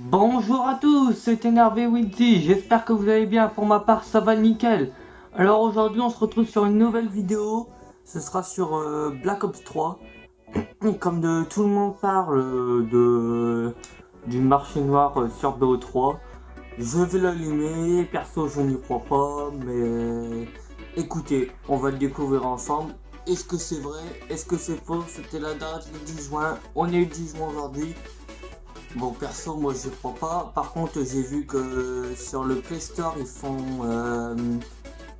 Bonjour à tous, c'est Énervé Winty, j'espère que vous allez bien, pour ma part ça va nickel. Alors aujourd'hui on se retrouve sur une nouvelle vidéo, ce sera sur Black Ops 3. Comme tout le monde parle du marché noir sur BO3, je vais l'allumer, perso je n'y crois pas, mais écoutez, on va le découvrir ensemble. Est-ce que c'est vrai? Est-ce que c'est faux? C'était la date, le 10 juin, on est le 10 juin aujourd'hui. Bon, perso, moi je crois pas. Par contre, j'ai vu que sur le Play Store, ils font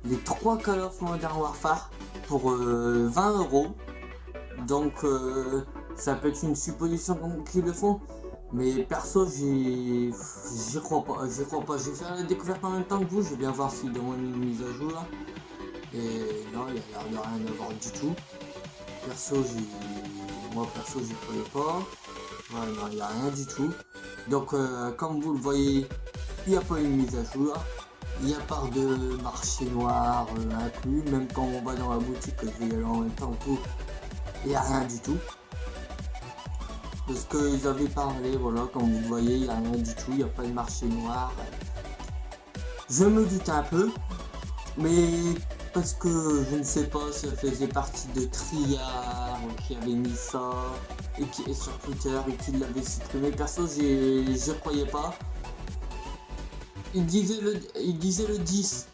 les 3 Call of Modern Warfare pour 20 €. Donc, ça peut être une supposition qu'ils le font. Mais perso, j'y crois pas. J'y crois pas. Je vais faire la découverte en même temps que vous. Je vais bien voir s'ils demandent une mise à jour là. Et non, il n'y a rien à voir du tout. Moi perso, j'y croyais pas. Ouais, non, il n'y a rien du tout. Donc, comme vous le voyez, il n'y a pas une mise à jour. Il n'y a pas de marché noir inclus. Même quand on va dans la boutique, je vais y aller en même temps, tout, il n'y a rien du tout. De ce qu'ils avaient parlé, voilà, comme vous le voyez, il n'y a rien du tout. Il n'y a pas de marché noir. Je me doute un peu, mais parce que je ne sais pas, ça faisait partie de Triard qui avait mis ça et qui est sur Twitter et qui l'avait supprimé. Perso, je croyais pas. Il disait le 10.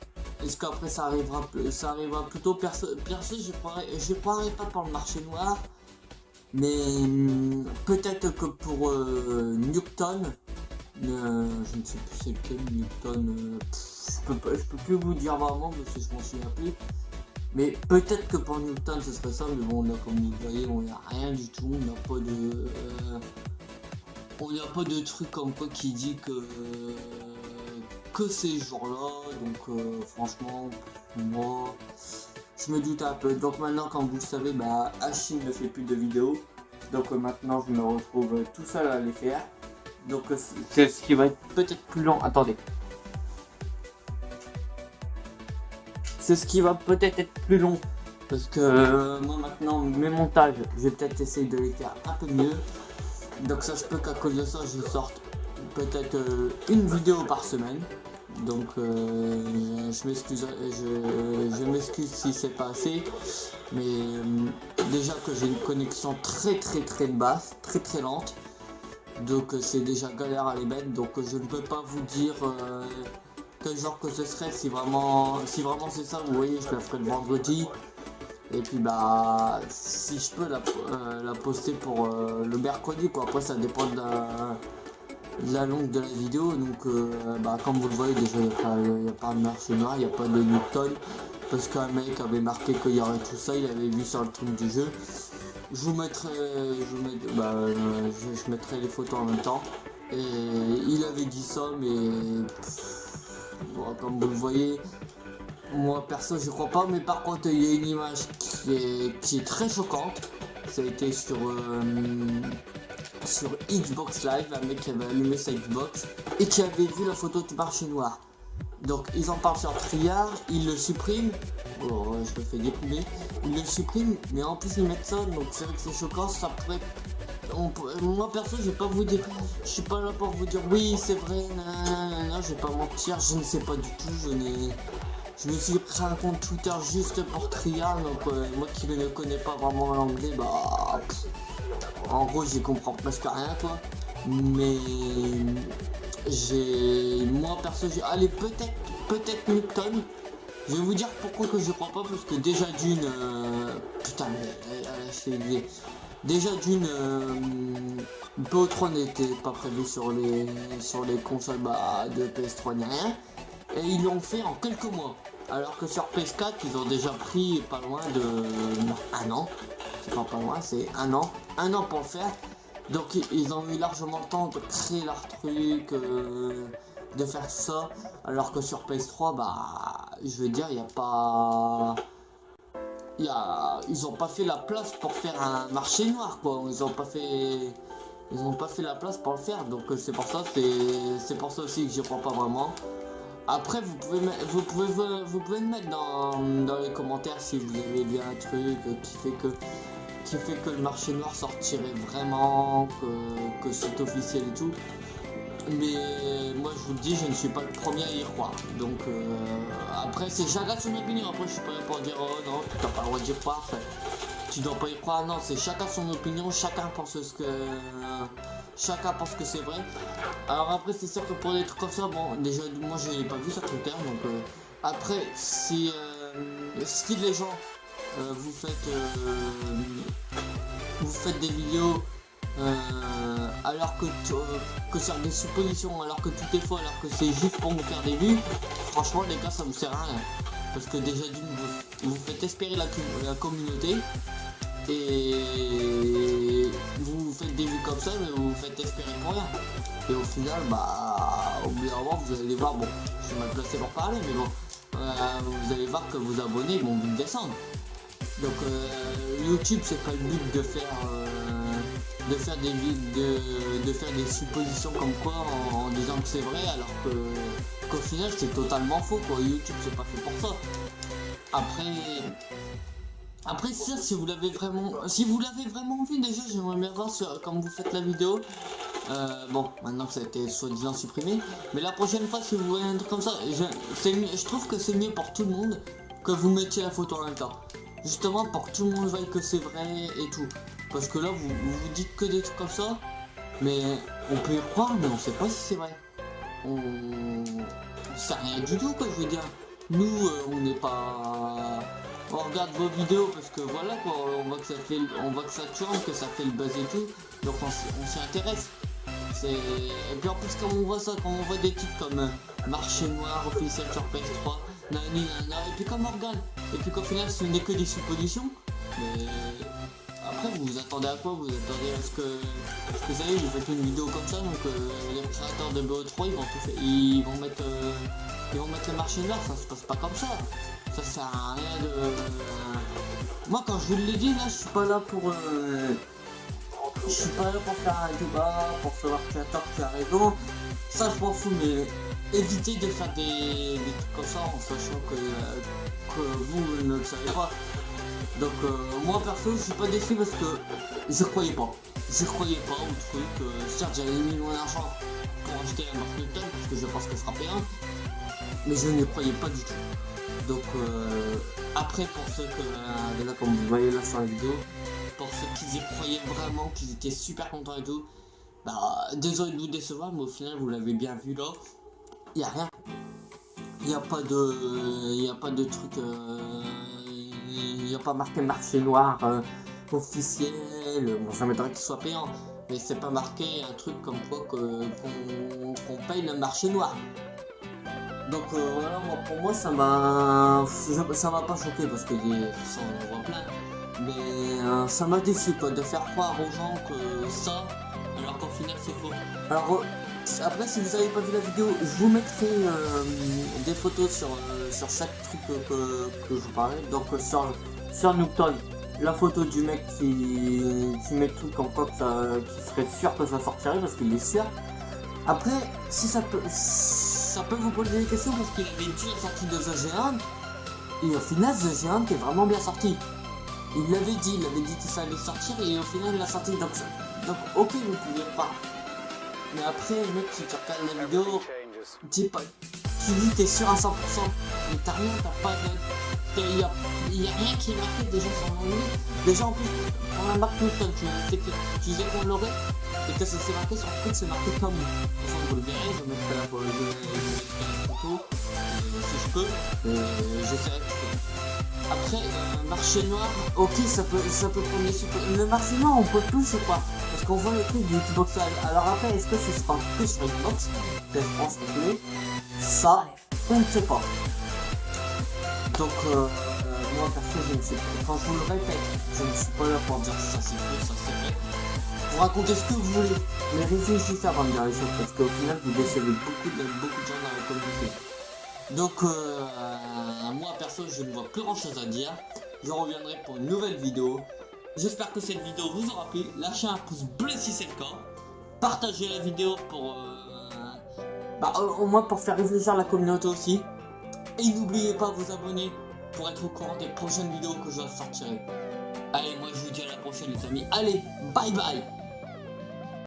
Est-ce qu'après ça arrivera plus tôt? Perso, je croirais pas pour le marché noir. Mais peut-être que pour Newton, je ne sais plus c'est lequel Newton. Je peux plus vous dire vraiment parce que je m'en souviens plus. Mais peut-être que pour Newton ce serait ça, mais bon là comme vous voyez on n'a rien du tout, on n'a pas de truc comme quoi qui dit que ces jours-là, donc franchement moi je me doute un peu. Donc maintenant comme vous le savez, bah Achille ne fait plus de vidéos, donc maintenant je me retrouve tout seul à les faire. Donc c'est ce qui va être peut-être plus long. Attendez. C'est ce qui va peut-être être plus long. Parce que moi maintenant, mes montages, je vais peut-être essayer de les faire un peu mieux. Donc ça se peut qu'à cause de ça, je sorte peut-être une vidéo par semaine. Donc je m'excuse si c'est pas assez. Mais déjà que j'ai une connexion très basse, très lente. Donc c'est déjà galère à les mettre. Donc je ne peux pas vous dire quel genre que ce serait. Si vraiment c'est ça, vous voyez, je la ferai le vendredi. Et puis bah si je peux la poster pour le mercredi quoi. Après ça dépend de la longue de la vidéo. Donc bah comme vous le voyez déjà il n'y a pas de marché noir, il n'y a pas de Newton. Parce qu'un mec avait marqué qu'il y aurait tout ça, il avait vu sur le truc du jeu. Je mettrai les photos en même temps. Et il avait dit ça, mais bon, comme vous le voyez, moi perso je crois pas. Mais par contre il y a une image qui est très choquante. Ça a été sur Xbox Live, un mec qui avait allumé sa Xbox et qui avait vu la photo du marché noir. Donc ils en parlent sur Triard, ils le suppriment. Oh, je me fais dépouiller. Ils le suppriment, mais en plus ils mettent ça, donc c'est vrai que c'est choquant. Ça pourrait. Moi perso, je vais pas vous dire. Je suis pas là pour vous dire oui, c'est vrai, nanana, je vais pas mentir, je ne sais pas du tout. Je me suis créé un compte Twitter juste pour Triard, donc moi qui ne connais pas vraiment l'anglais, bah. En gros, j'y comprends presque rien quoi. Mais moi perso allez peut-être Newton. Je vais vous dire pourquoi que je crois pas, parce que déjà d'une putain mais déjà d'une BO3 n'était pas prévu sur les consoles de PS3 ni rien, et ils l'ont fait en quelques mois, alors que sur PS4 ils ont déjà pris pas loin de un an. C'est pas loin, c'est un an pour le faire. Donc ils ont eu largement le temps de créer leur truc, de faire tout ça, alors que sur PS3, bah, je veux dire, il n'y a pas... Ils ont pas fait la place pour faire un marché noir, quoi. Ils ont pas fait la place pour le faire, donc c'est pour ça aussi que je crois pas vraiment. Après, vous pouvez me mettre dans les commentaires si vous avez vu un truc qui fait que le marché noir sortirait vraiment, que c'est officiel et tout. Mais moi je vous le dis, je ne suis pas le premier à y croire. Donc après c'est chacun son opinion. Après je suis pas là pour dire oh non, tu n'as pas le droit d'y croire. Enfin, tu dois pas y croire. Non, c'est chacun son opinion. Chacun pense que c'est vrai. Alors après c'est sûr que pour des trucs comme ça, bon déjà moi je n'ai pas vu ça Twitter. Donc après si les gens vous faites des vidéos alors que sur des suppositions, alors que tout est faux, alors que c'est juste pour vous faire des vues, franchement les gars ça vous sert à rien. Parce que déjà d'une vous faites espérer la communauté et vous faites des vues comme ça mais vous faites espérer pour rien. Et au final au bout d'un moment vous allez voir, bon je suis mal placé pour parler mais bon vous allez voir que vos abonnés vont vite descendre. Donc YouTube c'est pas le but de faire des suppositions comme quoi en disant que c'est vrai alors qu'au final c'est totalement faux quoi. YouTube c'est pas fait pour ça. Après ça, si vous l'avez vraiment vu déjà, j'aimerais bien voir quand vous faites la vidéo. Bon, maintenant que ça a été soi-disant supprimé, mais la prochaine fois si vous voyez un truc comme ça, je trouve que c'est mieux pour tout le monde que vous mettiez la photo en même temps. Justement pour que tout le monde voie que c'est vrai et tout. Parce que là vous dites que des trucs comme ça, mais on peut y croire mais on sait pas si c'est vrai. On sait rien du tout quoi, je veux dire. Nous on n'est pas... On regarde vos vidéos parce que voilà quoi, on voit que ça tourne, que ça fait le buzz et tout, donc on s'y intéresse. Et puis en plus quand on voit ça, quand on voit des titres comme Marché Noir officiel sur PS3, et puis comme on regarde, et puis qu'au final ce n'est que des suppositions, mais après vous vous attendez à quoi? Vous attendez à ce que vous savez, vous faites une vidéo comme ça, donc les créateurs de BO3 ils vont mettre le marché noir, ça se passe pas comme ça. Ça sert à rien de... Moi quand je vous l'ai dit là, je suis pas là pour faire un débat, pour savoir qui a tort, qui a raison. Ça je m'en fous, mais évitez de faire des trucs comme ça en sachant que vous ne le savez pas. Donc moi perso je suis pas déçu parce que je croyais pas au truc. Certes j'avais mis mon argent pour acheter la marque Newton parce que je pense qu'elle sera payante, mais je n'y croyais pas du tout. Donc après pour ceux que là comme vous voyez là sur la vidéo, pour ceux qui y croyaient vraiment, qui étaient super contents et tout, désolé de vous décevoir mais au final vous l'avez bien vu là, il n'y a rien. Il n'y a pas de truc, il n'y a pas marqué marché noir officiel. Bon ça m'étonnerait qu'il soit payant, mais c'est pas marqué un truc comme quoi qu'on paye le marché noir. Donc voilà, pour moi ça m'a pas choqué parce que ça on en voit plein, mais ça m'a déçu quoi, de faire croire aux gens que ça alors qu'au final c'est faux. Alors après si vous avez pas vu la vidéo, je vous mettrai des photos sur chaque truc que je vous parlais. Donc sur Newton, la photo du mec qui met tout comme quoi qui serait sûr que ça sortirait parce qu'il est sûr. Après si ça peut vous poser des questions parce qu'il avait dit la sortie de The Giant et au final The Giant est vraiment bien sorti. Il l'avait dit qu'il fallait sortir et au final il l'a sorti, donc ok vous pouvez pas. Mais après mec si tu regardes la vidéo, tu dis t'es sûr à 100%, mais t'as rien, il y a rien qui est marqué déjà sur l'anglais. Déjà en plus pour la marque Newton, tu sais qu'on l'aurait et que ça s'est marqué sur le truc, c'est marqué comme. De toute façon vous le verrez, je mettrai la photo si je peux, j'essaierai de faire. Après marché noir, ok ça peut prendre des super. Le marché noir on peut plus je crois, parce qu'on voit le truc du Xbox Live. Alors après est-ce que ce sera que sur Xbox, je pense que ça on ne sait pas. Donc moi perso je ne sais pas, quand je vous le répète, je ne suis pas là pour dire ça c'est faux, ça c'est vrai. Vous racontez ce que vous voulez, mais réfléchissez avant de dire les choses parce qu'au final vous décevez beaucoup de gens dans la communauté. Donc moi perso je ne vois plus grand chose à dire. Je reviendrai pour une nouvelle vidéo. J'espère que cette vidéo vous aura plu. Lâchez un pouce bleu si c'est le cas. Partagez la vidéo pour au moins pour faire réfléchir la communauté aussi. Et n'oubliez pas de vous abonner pour être au courant des prochaines vidéos que je sortirai. Allez, moi je vous dis à la prochaine les amis. Allez, bye bye.